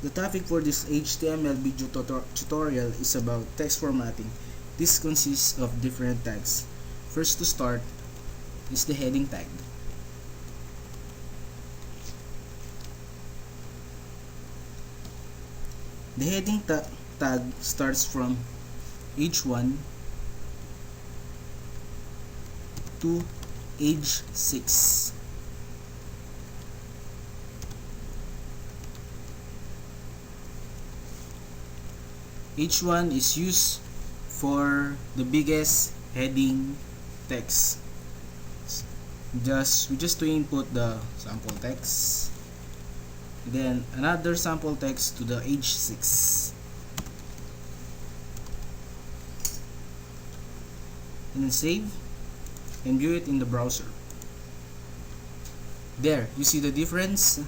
The topic for this HTML video tutorial is about text formatting. This consists of different tags. First to start is the heading tag. The heading tag starts from age 1 to age 6. Each one is used for the biggest heading text. We just to input the sample text, then another sample text to the age 6, and then save and view it in the browser. There, you see the difference.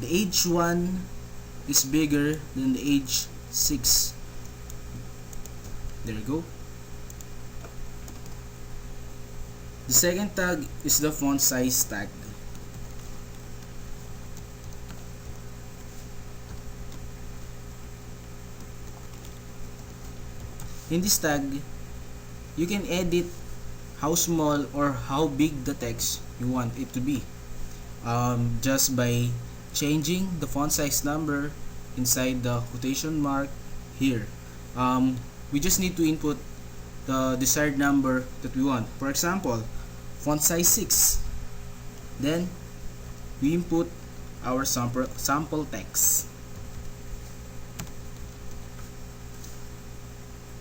The age 1 is bigger than the age 6. There you go. The second tag is the font size tag. In this tag, you can edit how small or how big the text you want it to be, just by changing the font size number inside the quotation mark here. We just need to input the desired number that we want. For example, font size 6. Then we input our sample text.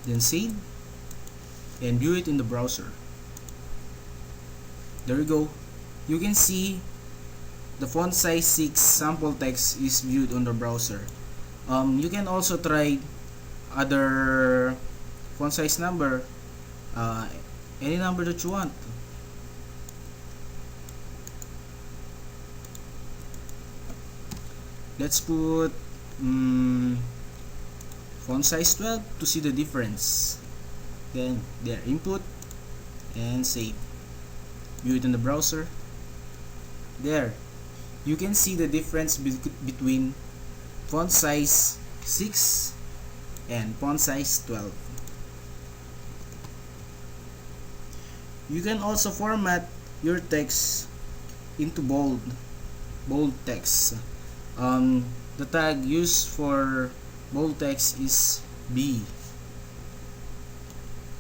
Then save and view it in the browser. There you go. You can see the font size 6 sample text is viewed on the browser. You can also try other font size number, any number that you want. Let's put font size 12 to see the difference. Then there, input and save. View it in the browser. There, you can see the difference between font size 6 and font size 12. You can also format your text into bold text. The tag used for bold text is B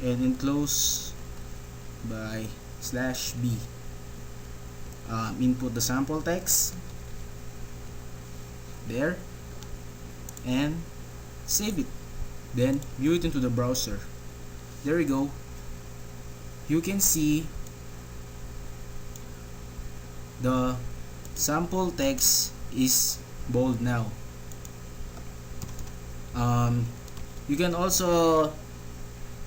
and enclosed by /B. Input the sample text there and save it. Then view it into the browser. There we go. You can see the sample text is bold now. You can also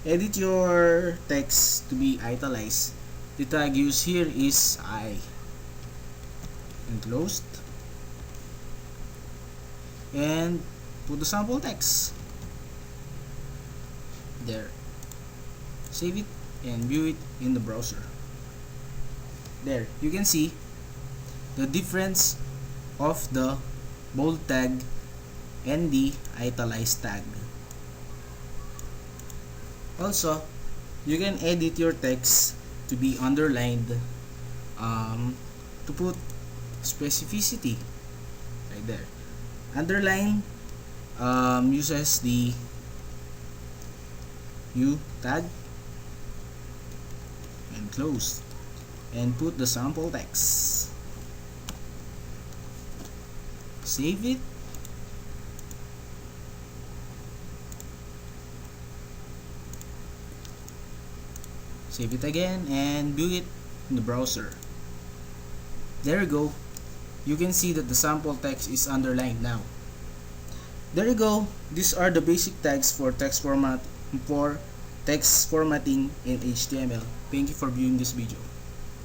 edit your text to be italicized. The tag used here is I. Enclosed and put the sample text there. Save it and view it in the browser. There, you can see the difference of the bold tag and the italicized tag. Also, you can edit your text to be underlined, to put specificity right there. Underline uses the U tag and close and put the sample text. Save it. Save it again and view it in the browser. There you go. You can see that the sample text is underlined now. There you go. These are the basic tags for text formatting in HTML. Thank you for viewing this video.